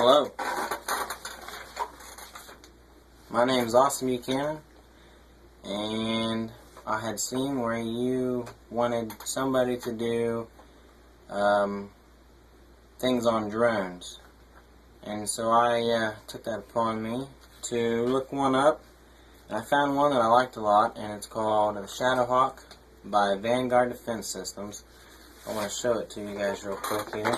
Hello, my name is Austin Buchanan, and I had seen where you wanted somebody to do things on drones, and so I took that upon me to look one up, and I found one that I liked a lot, and it's called the Shadowhawk by Vanguard Defense Systems. I want to show it to you guys real quick here.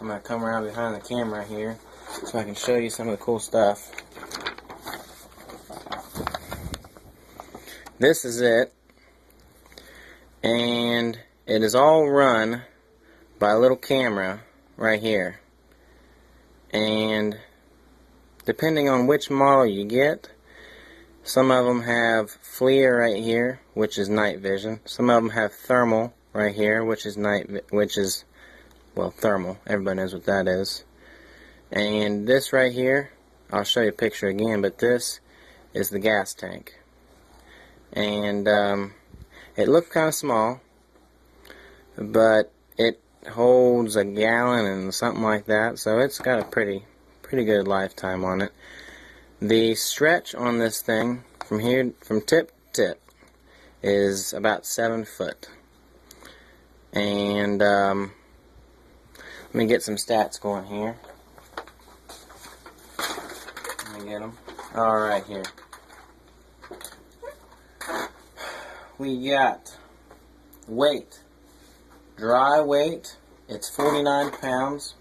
I'm going to come around behind the camera here so I can show you some of the cool stuff. This is it, and it is all run by a little camera right here. And depending on which model you get, some of them have FLIR right here, which is night vision. Some of them have thermal right here, which is thermal. Everybody knows what that is. And this right here, I'll show you a picture again, but this is the gas tank. And it looks kind of small, but it holds a gallon and something like that, so it's got a pretty good lifetime on it. The stretch on this thing from tip to tip is about 7 foot. And let me get some stats going here. Let me get them. Alright, here. We got weight. Dry weight, it's 49 pounds,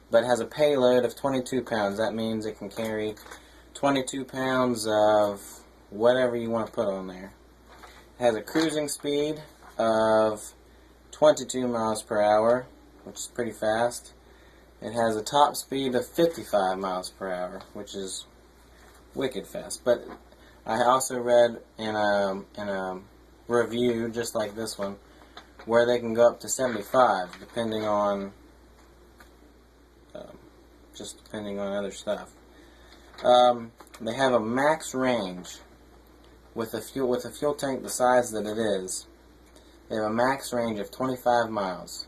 but it has a payload of 22 pounds. That means it can carry 22 pounds of whatever you want to put on there. It has a cruising speed of 22 miles per hour, which is pretty fast. It has a top speed of 55 miles per hour, which is wicked fast. But I also read in a review just like this one where they can go up to 75, depending on other stuff. They have a max range with a fuel tank the size that it is. They have a max range of 25 miles.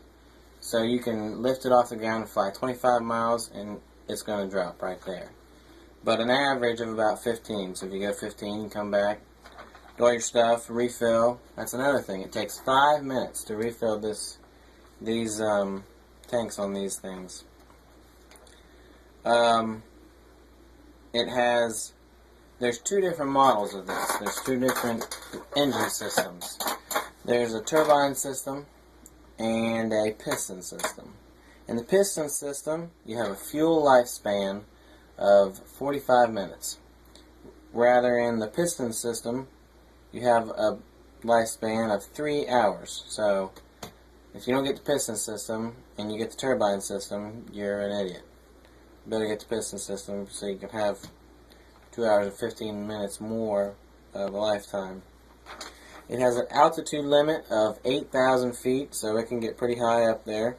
So you can lift it off the ground and fly 25 miles and it's going to drop right there. But an average of about 15. So if you go 15, you come back, do all your stuff, refill. That's another thing. It takes 5 minutes to refill these tanks on these things. There's two different models of this. There's two different engine systems. There's a turbine system and a piston system. In the piston system, you have a fuel lifespan of 45 minutes. Rather, in the piston system, you have a lifespan of 3 hours. So, if you don't get the piston system and you get the turbine system, you're an idiot. You better get the piston system so you can have 2 hours and 15 minutes more of a lifetime. It has an altitude limit of 8,000 feet, so it can get pretty high up there.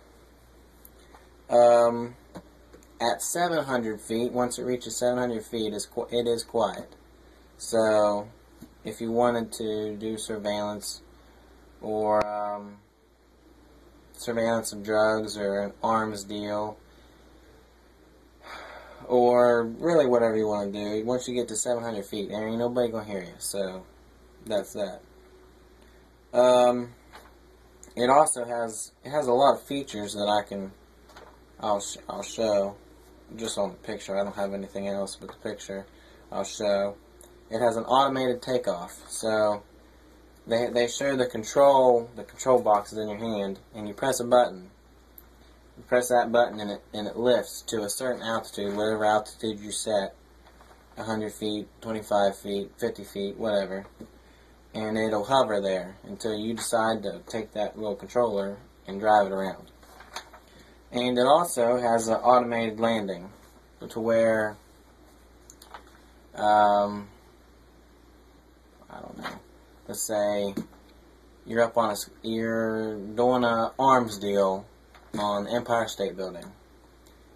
At 700 feet, once it reaches 700 feet, it is quiet. So, if you wanted to do surveillance or surveillance of drugs or an arms deal, or really whatever you want to do, once you get to 700 feet, there ain't nobody gonna hear you. So, that's that. It also has a lot of features that I'll show just on the picture. I don't have anything else but the picture. I'll show. It has an automated takeoff. So they show the control boxes in your hand, and you press a button. You press that button and it lifts to a certain altitude, whatever altitude you set. 100 feet, 25 feet, 50 feet, whatever. And it'll hover there until you decide to take that little controller and drive it around. And it also has an automated landing to where, I don't know, let's say you're doing an arms deal on the Empire State Building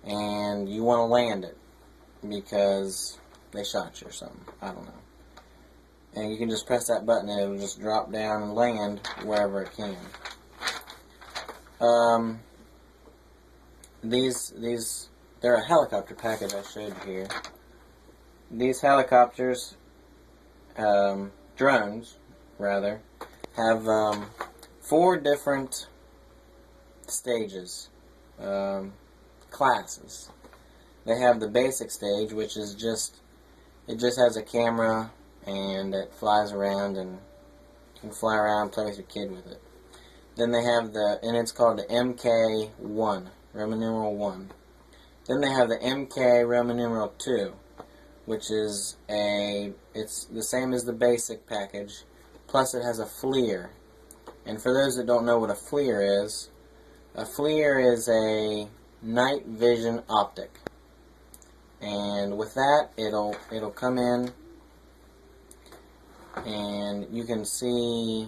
and you want to land it because they shot you or something, I don't know. And you can just press that button and it'll just drop down and land wherever it can. These they're a helicopter package I showed you here. These helicopters, drones rather, have 4 different stages, classes. They have the basic stage, which is it just has a camera and it flies around and you can fly around and play with your kid with it. Then they have and it's called the MK1, Roman numeral 1. Then they have the MK Roman numeral 2, which is it's the same as the basic package, plus it has a FLIR. And for those that don't know what a FLIR is a night vision optic. And with that, it'll come in and you can see,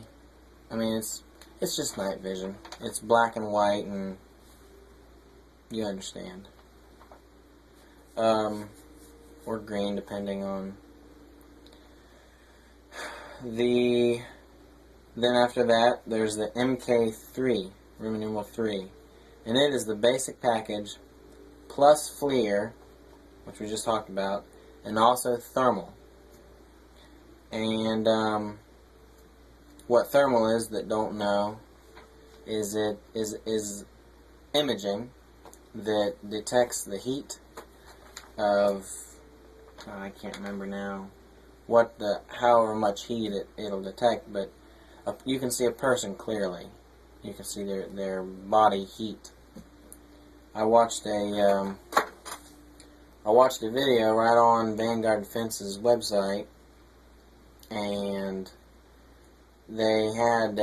I mean, it's just night vision. It's black and white, and you understand. Or green, depending on then after that, there's the MK3, Roman numeral 3, and it is the basic package plus FLIR, which we just talked about, and also thermal. And what thermal is that don't know is imaging that detects the heat of I can't remember now however much heat it'll detect, but you can see a person clearly. You can see their body heat. I watched a video right on Vanguard Defense's website, and they had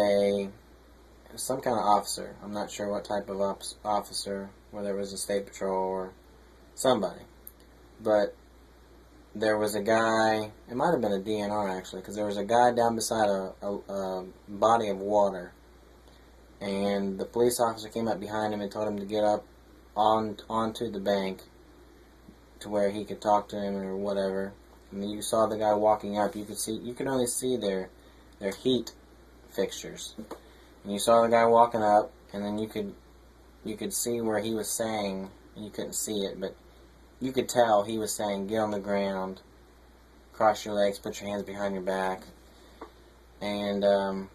some kind of officer. I'm not sure what type of officer, whether it was a state patrol or somebody, but there was a guy, it might have been a DNR actually, because there was a guy down beside a body of water, and the police officer came up behind him and told him to get up onto the bank to where he could talk to him or whatever. And then you saw the guy walking up. You could only see their heat fixtures. And you saw the guy walking up, and then you could see where he was saying, and you couldn't see it, but you could tell he was saying, get on the ground, cross your legs, put your hands behind your back. And then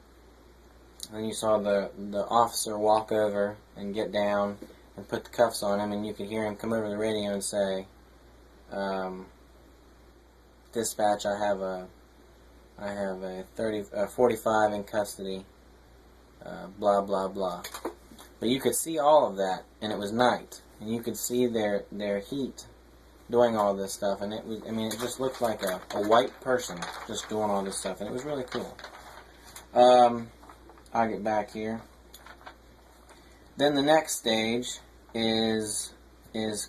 you saw the officer walk over and get down and put the cuffs on him, and you could hear him come over the radio and say, dispatch, I have a 45 in custody, blah blah blah. But you could see all of that, and it was night, and you could see their heat doing all this stuff, and it just looked like a white person just doing all this stuff, and it was really cool. I'll get back here. Then the next stage is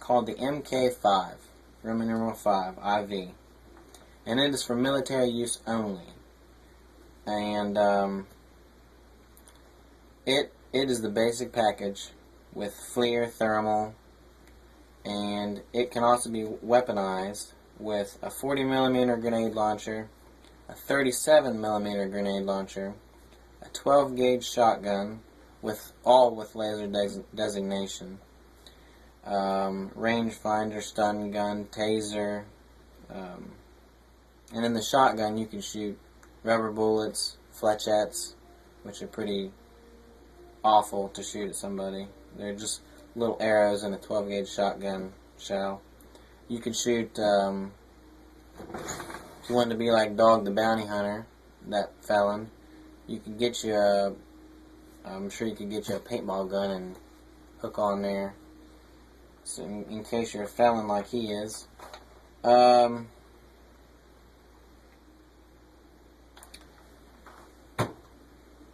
called the MK5, Roman numeral 5, IV. And it is for military use only. And it is the basic package with FLIR, thermal, and it can also be weaponized with a 40mm grenade launcher, a 37mm grenade launcher, a 12-gauge shotgun, with laser designation, rangefinder, stun gun, taser, and in the shotgun you can shoot rubber bullets, flechettes, which are pretty awful to shoot at somebody. They're just little arrows in a 12-gauge shotgun shell. You could shoot, if you wanted to be like Dog the Bounty Hunter, that felon, you could get you I'm sure you could get you a paintball gun and hook on there, so in case you're a felon like he is.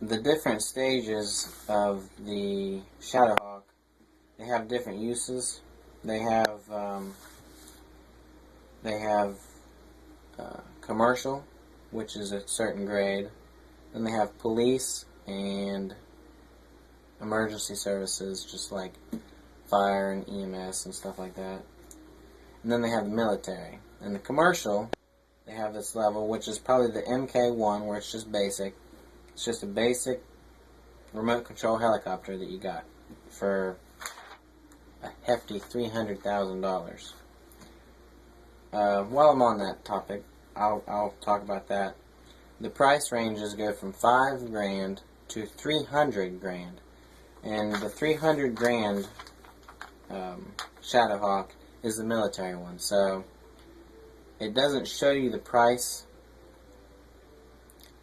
The different stages of the shadowhawk, they have different uses. They have commercial, which is a certain grade. Then they have police and emergency services, just like fire and EMS and stuff like that. And then they have the military. And the commercial, they have this level, which is probably the MK1, where it's just basic. It's just a basic remote control helicopter that you got for a hefty $300,000. While I'm on that topic, I'll talk about that. The price ranges go from $5,000 to $300,000, and the $300,000 Shadowhawk is the military one. So it doesn't show you the price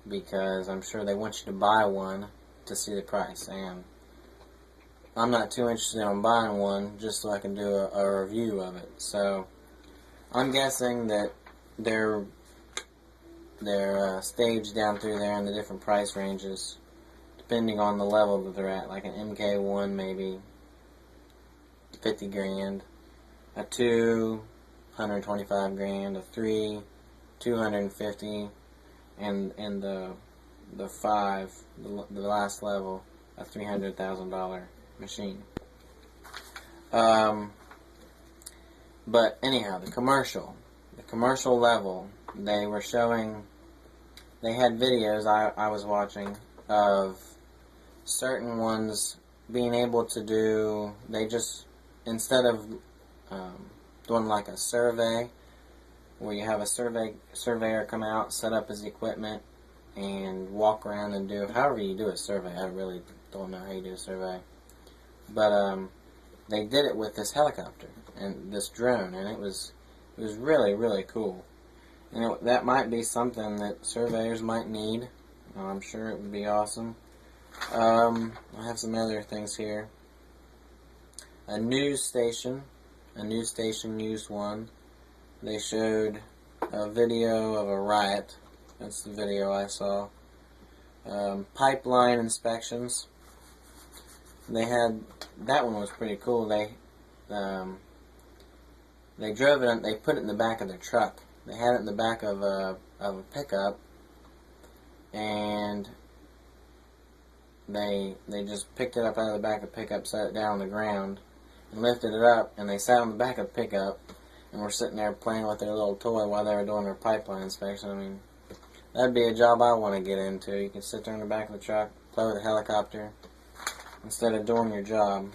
because I'm sure they want you to buy one to see the price, and I'm not too interested in buying one just so I can do a review of it. So I'm guessing that they're staged down through there in the different price ranges, depending on the level that they're at. Like an MK1, maybe $50,000, a 2, $125,000, a 3, $250,000, and the 5, the last level, a $300,000 machine. But anyhow, the commercial level, they were showing, they had videos I was watching of certain ones being able to do, they just, instead of doing like a survey, where you have a surveyor come out, set up his equipment, and walk around and do, however you do a survey, I really don't know how you do a survey, but they did it with this helicopter and this drone, and it was really, really cool. And that might be something that surveyors might need. I'm sure it would be awesome. I have some other things here. A news station used one. They showed a video of a riot. That's the video I saw. Pipeline inspections. They had, that one was pretty cool. They drove it, they put it in the back of their truck. They had it in the back of a pickup, and they just picked it up out of the back of the pickup, set it down on the ground, and lifted it up, and they sat on the back of the pickup and were sitting there playing with their little toy while they were doing their pipeline inspection. I mean, that'd be a job I want to get into. You can sit there in the back of the truck, play with a helicopter, instead of doing your job.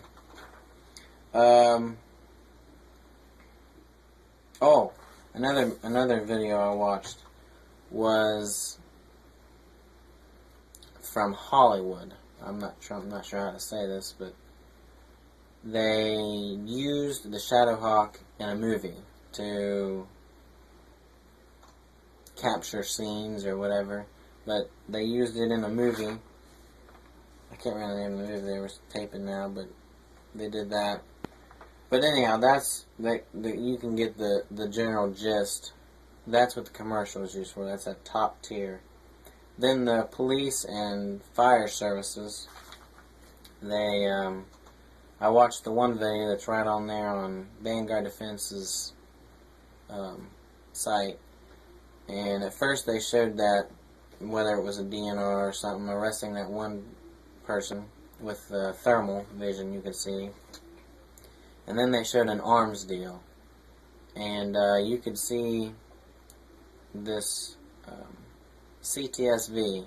Oh, another video I watched was from Hollywood. I'm not sure how to say this, but they used the Shadowhawk in a movie to capture scenes or whatever, but they used it in a movie. I can't remember the name of the movie they were taping now, but they did that. But anyhow, you can get the general gist. That's what the commercial is used for. That's a top tier. Then the police and fire services, I watched the one video that's right on there on Vanguard Defense's site, and at first they showed that, whether it was a DNR or something, arresting that one person with thermal vision, you could see. And then they showed an arms deal, and you could see this CTSV,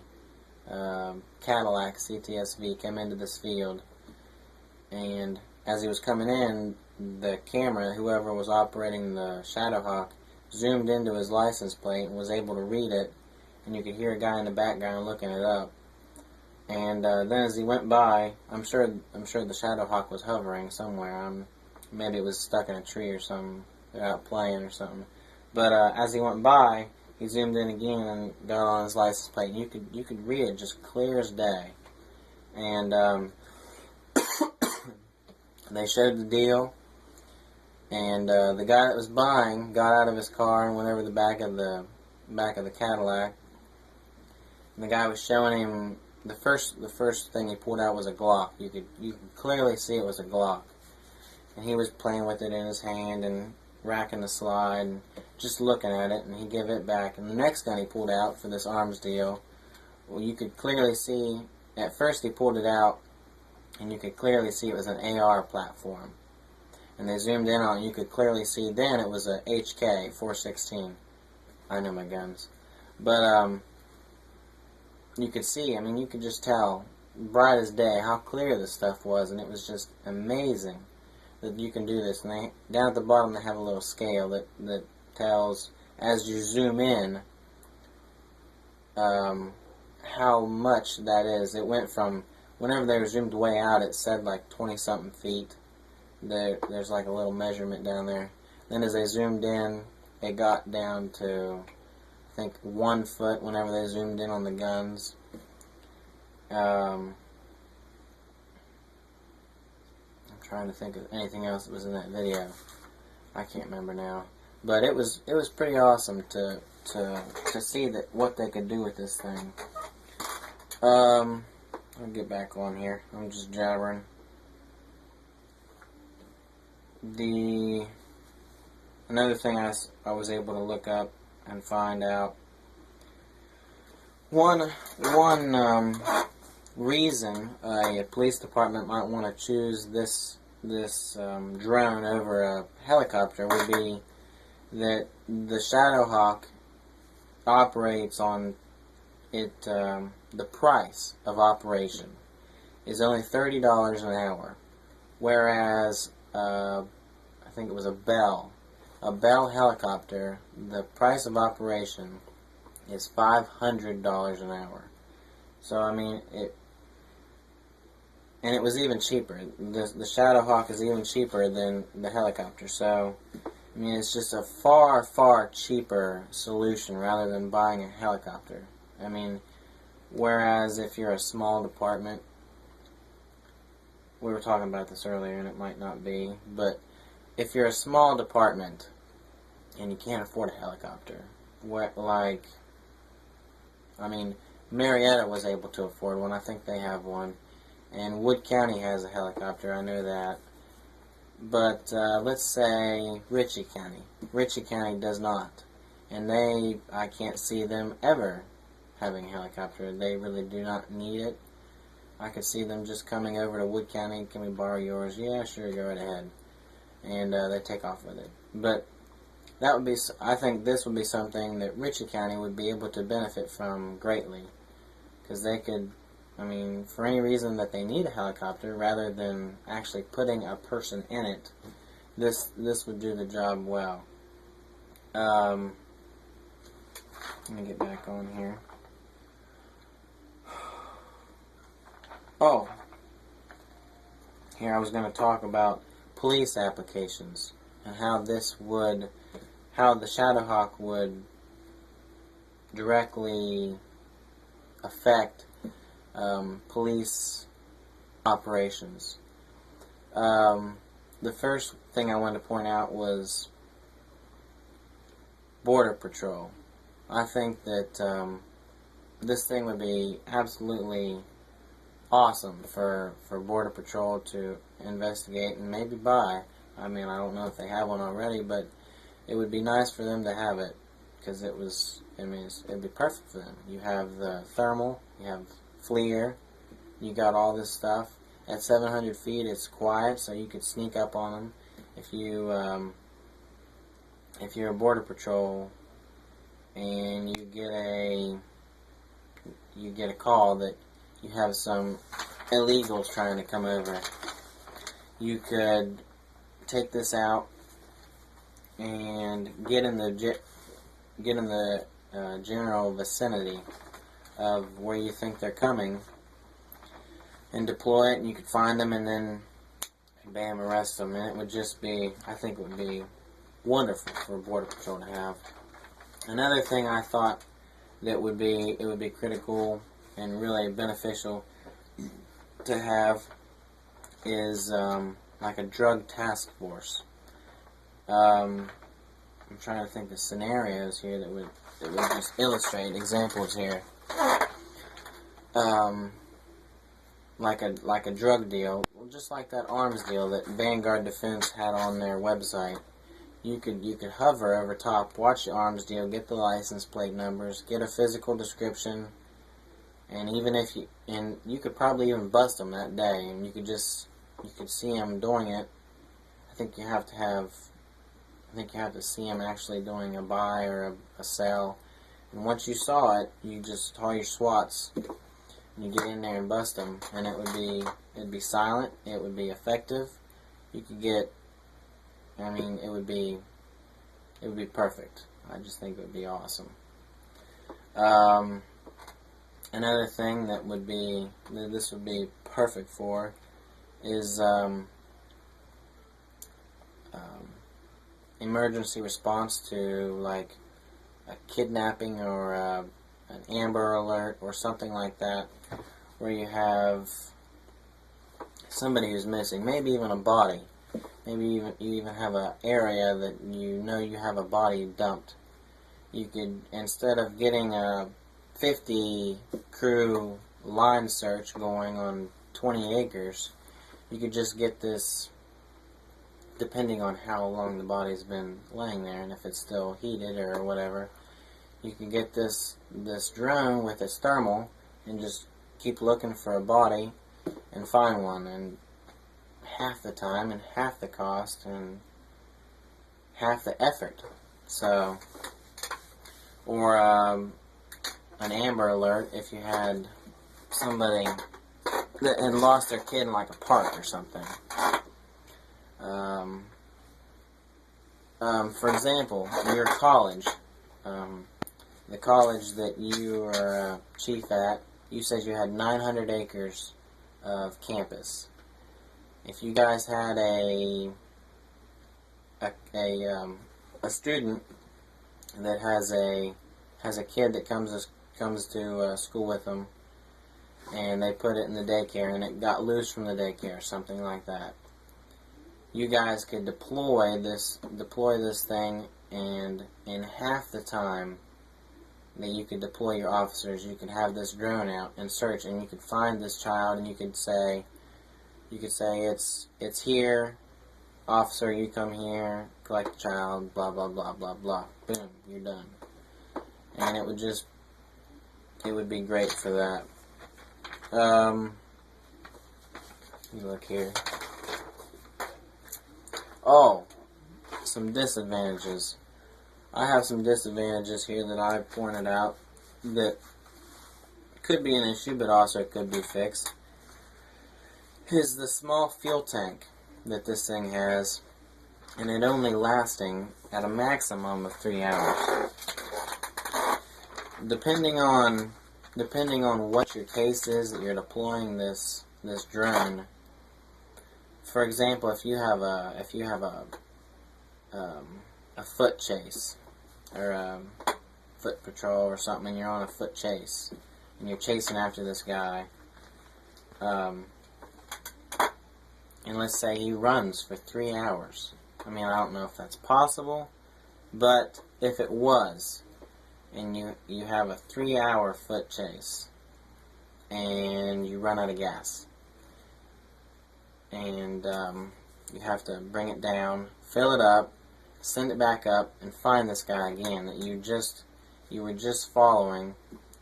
Cadillac CTSV, come into this field, and as he was coming in, the camera, whoever was operating the Shadowhawk, zoomed into his license plate and was able to read it, and you could hear a guy in the background looking it up. And then as he went by, I'm sure the Shadowhawk was hovering somewhere. Maybe it was stuck in a tree or something, out playing or something. But as he went by, he zoomed in again and got on his license plate. And you could read it just clear as day. And they showed the deal. And the guy that was buying got out of his car and went over the back of the Cadillac. And the guy was showing him the first thing he pulled out was a Glock. You could clearly see it was a Glock. And he was playing with it in his hand and racking the slide and just looking at it, and he gave it back. And the next gun he pulled out for this arms deal, well, you could clearly see, at first he pulled it out, and you could clearly see it was an AR platform. And they zoomed in on it, you could clearly see then it was a HK 416. I know my guns. But you could see, I mean, you could just tell, bright as day, how clear this stuff was, and it was just amazing. that you can do this. And they, down at the bottom they have a little scale that tells, as you zoom in, how much that is. It went from, whenever they were zoomed way out, it said like 20-something feet. There's like a little measurement down there. Then as they zoomed in, it got down to, I think, 1 foot whenever they zoomed in on the guns. I'm trying to think of anything else that was in that video. I can't remember now. But it was pretty awesome to see that what they could do with this thing. I'll get back on here. I'm just jabbering. Another thing I was able to look up and find out. One reason a police department might want to choose this drone over a helicopter would be that the shadowhawk operates on it. The price of operation is only $30 an hour, whereas I think it was a Bell helicopter, the price of operation is $500 an hour. So I mean, it was even cheaper. The shadowhawk is even cheaper than the helicopter. So I mean, it's just a far, far cheaper solution rather than buying a helicopter. I mean, whereas if you're a small department, we were talking about this earlier and it might not be, but if you're a small department and you can't afford a helicopter, Marietta was able to afford one. I think they have one. And Wood County has a helicopter, I know that. But let's say Ritchie County. Ritchie County does not. And I can't see them ever having a helicopter. They really do not need it. I could see them just coming over to Wood County. Can we borrow yours? Yeah, sure, go right ahead. And they take off with it. But that would be, I think this would be something that Ritchie County would be able to benefit from greatly. Because they could, I mean, for any reason that they need a helicopter, rather than actually putting a person in it, this would do the job well. Let me get back on here. Oh, here I was going to talk about police applications and how the shadowhawk would directly affect police operations. The first thing I wanted to point out was Border Patrol. I think that this thing would be absolutely awesome for Border Patrol to investigate and maybe buy. I mean, I don't know if they have one already, but it would be nice for them to have it, because it'd be perfect for them. You have the thermal, you have FLIR, you got all this stuff. At 700 feet, it's quiet, so you could sneak up on them. If you're a Border Patrol and you get a call that you have some illegals trying to come over, you could take this out and get in the general vicinity of where you think they're coming and deploy it, and you could find them and then bam, arrest them. And it would just be, I think it would be wonderful for Border Patrol to have. Another thing I thought that it would be critical and really beneficial to have is like a drug task force. I'm trying to think of scenarios here that would just illustrate examples here. Like a drug deal, just like that arms deal that Vanguard Defense had on their website. You could hover over top, watch the arms deal, get the license plate numbers, get a physical description, and you could probably even bust them that day, and you could see them doing it. I think you have to see them actually doing a buy or a sell. And once you saw it, you just call your SWATs. You get in there and bust them, and it'd be silent. It would be effective. You could get I mean, it would be perfect. I just think it would be awesome. Another thing that this would be perfect for is emergency response to like a kidnapping or an Amber Alert or something like that, where you have somebody who's missing, maybe even a body. Maybe you even have an area that you know you have a body dumped. You could, instead of getting a 50 crew line search going on 20 acres, you could just get this, depending on how long the body's been laying there and if it's still heated or whatever, you can get this drone with its thermal and just keep looking for a body and find one, and half the time and half the cost and half the effort. So, or an Amber Alert if you had somebody that had lost their kid in like a park or something. For example, your college, the college that you are chief at, you said you had 900 acres of campus. If you guys had a student that has a kid that comes to school with them, and they put it in the daycare, and it got loose from the daycare, or something like that, you guys could deploy this thing, and in half the time that you could deploy your officers, you could have this drone out and search, and you could find this child, and you could say it's here, officer, you come here, collect the child, blah blah blah blah blah, boom, you're done. And it would be great for that. You look here. Oh, some disadvantages. I have some disadvantages here that I pointed out that could be an issue, but also could be fixed. Is the small fuel tank that this thing has, and it only lasting at a maximum of 3 hours. Depending on what your case is that you're deploying this drone. For example, if you have a foot chase or a foot patrol or something, and you're on a foot chase and you're chasing after this guy, and let's say he runs for 3 hours. I mean, I don't know if that's possible, but if it was, and you have a 3-hour foot chase, and you run out of gas, and you have to bring it down, fill it up, send it back up, and find this guy again that you were just following,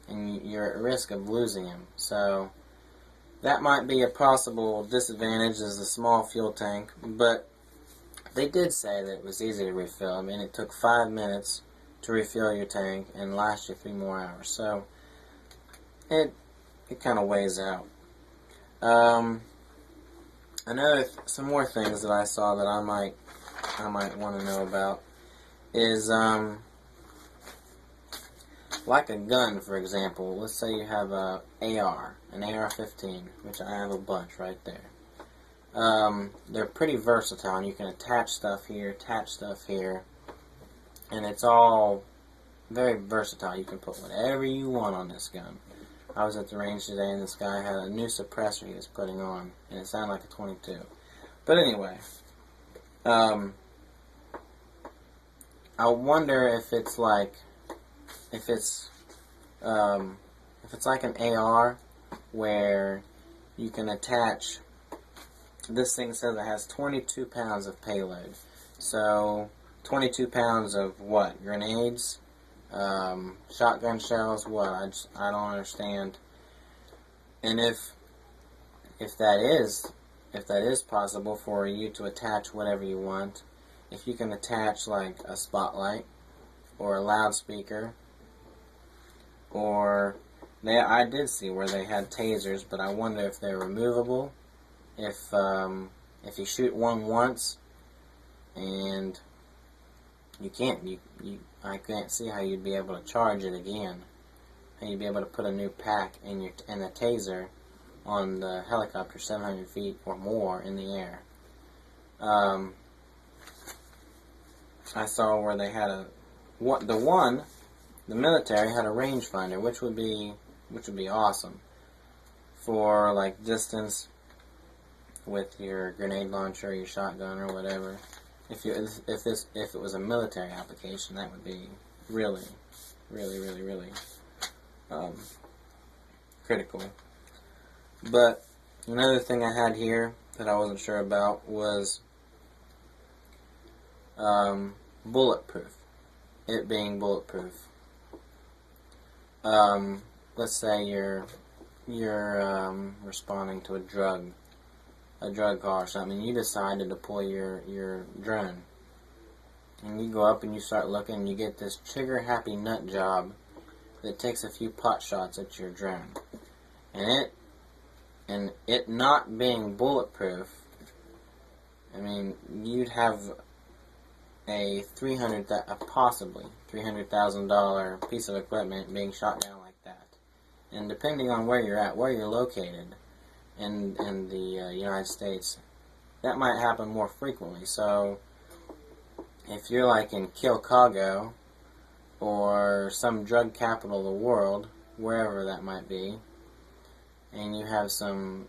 and you're at risk of losing him. So that might be a possible disadvantage, as a small fuel tank, but they did say that it was easy to refill. I mean, it took 5 minutes to refill your tank and last you 3 more hours. So it kind of weighs out. Some more things that I saw that I might want to know about is like a gun, for example. Let's say you have an AR-15, which I have a bunch right there. They're pretty versatile, and you can attach stuff here, and it's all very versatile. You can put whatever you want on this gun. I was at the range today, and this guy had a new suppressor he was putting on, and it sounded like a 22. But anyway, I wonder if it's like an AR where you can attach. This thing says it has 22 pounds of payload. So 22 pounds of what? Grenades? Shotgun shells? What? I don't understand. And if that is possible for you to attach whatever you want, if you can attach like a spotlight or a loudspeaker, or I did see where they had tasers, but I wonder if they're removable. If you shoot one once and you can't. I can't see how you'd be able to charge it again. How you'd be able to put a new pack in a taser on the helicopter 700 feet or more in the air. I saw where they had the military had a rangefinder, which would be awesome for like distance with your grenade launcher, your shotgun, or whatever. If it was a military application, that would be really critical. But another thing I had here that I wasn't sure about was bulletproof. It being bulletproof. Let's say you're responding to a drug call or something, and you decide to deploy your drone. And you go up and you start looking, and you get this trigger-happy nut job that takes a few pot shots at your drone. And it not being bulletproof, I mean, you'd have a possibly $300,000 piece of equipment being shot down like that. And depending on where you're at, where you're located in the United States, that might happen more frequently. So if you're like in Chicago or some drug capital of the world, wherever that might be, and you have some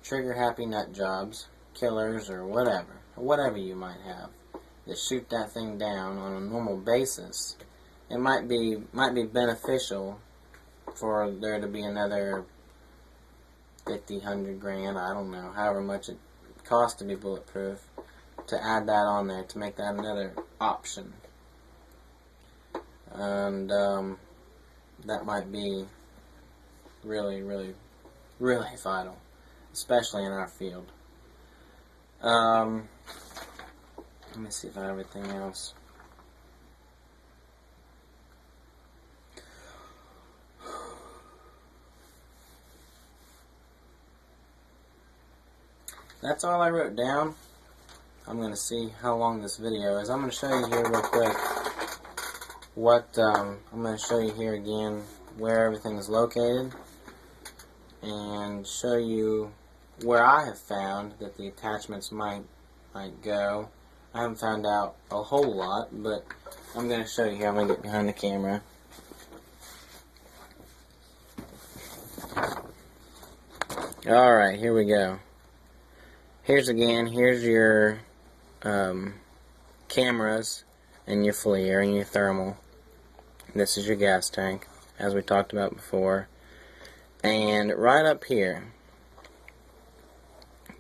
trigger-happy nut jobs, killers, or whatever you might have, that shoot that thing down on a normal basis, it might be beneficial for there to be another 50, 100 grand, I don't know, however much it costs to be bulletproof, to add that on there, to make that another option. And that might be really vital, especially in our field. Let me see if I have everything else. That's all I wrote down. I'm going to see how long this video is. I'm going to show you here real quick I'm going to show you here again where everything is located, and show you where I have found that the attachments might go. I haven't found out a whole lot, but I'm going to show you here. I'm going to get behind the camera. Alright, here we go. Here's your cameras and your FLIR and your thermal. This is your gas tank, as we talked about before. And right up here,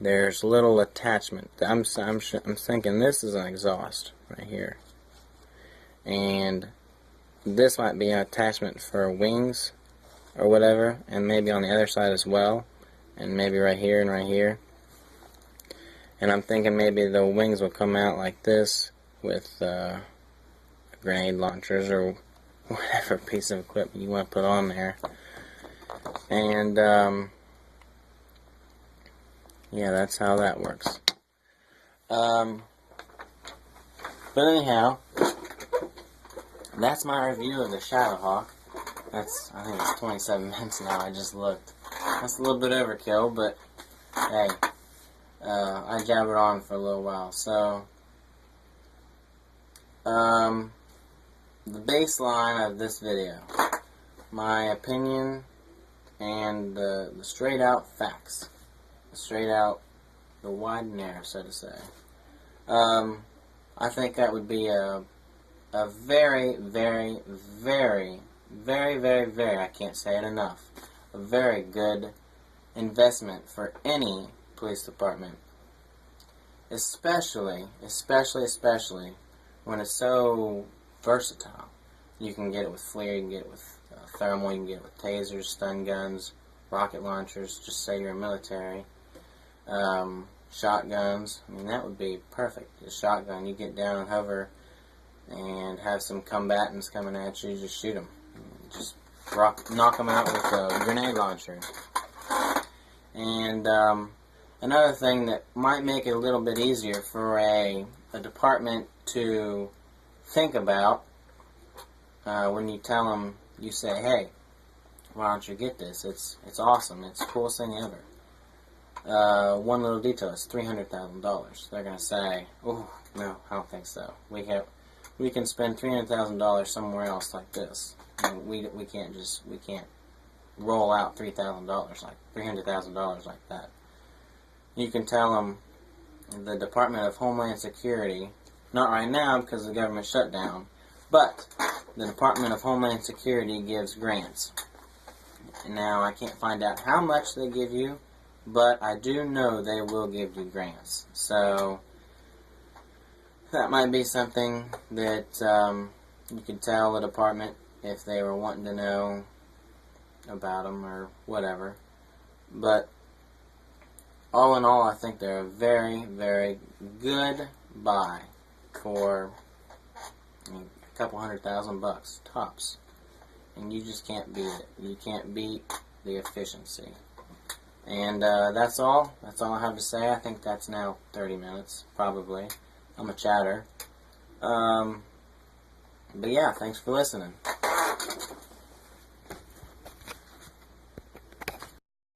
there's a little attachment. I'm thinking this is an exhaust right here. And this might be an attachment for wings or whatever, and maybe on the other side as well, and maybe right here and right here. And I'm thinking maybe the wings will come out like this with grenade launchers or whatever piece of equipment you want to put on there. And yeah, that's how that works. But anyhow, that's my review of the Shadowhawk. I think it's 27 minutes now. I just looked. That's a little bit overkill, but hey, I jabbered on for a little while. So, the baseline of this video, my opinion, and the straight out facts, the wide and narrow, so to say. I think that would be a very, I can't say it enough, a very good investment for any police department. Especially when it's so versatile. You can get it with FLIR, you can get it with thermal, you can get it with tasers, stun guns, rocket launchers, just say you're military. Shotguns, I mean, that would be perfect. A shotgun, you get down and hover and have some combatants coming at you, just shoot them. Just knock them out with a grenade launcher. And Another thing that might make it a little bit easier for a department to think about when you tell them, you say, hey, why don't you get this? It's awesome. It's the coolest thing ever. One little detail is $300,000. They're going to say, oh, no, I don't think so. We can spend $300,000 somewhere else like this. And we can't roll out $300,000 like that. You can tell them the Department of Homeland Security, not right now because the government shut down, but the Department of Homeland Security gives grants. Now, I can't find out how much they give you, but I do know they will give you grants. So, that might be something that you could tell the department if they were wanting to know about them or whatever. But, all in all, I think they're a very, very good buy for a couple $100,000 tops. And you just can't beat it. You can't beat the efficiency. And that's all. That's all I have to say. I think that's now 30 minutes, probably. I'm a chatter. But yeah, thanks for listening.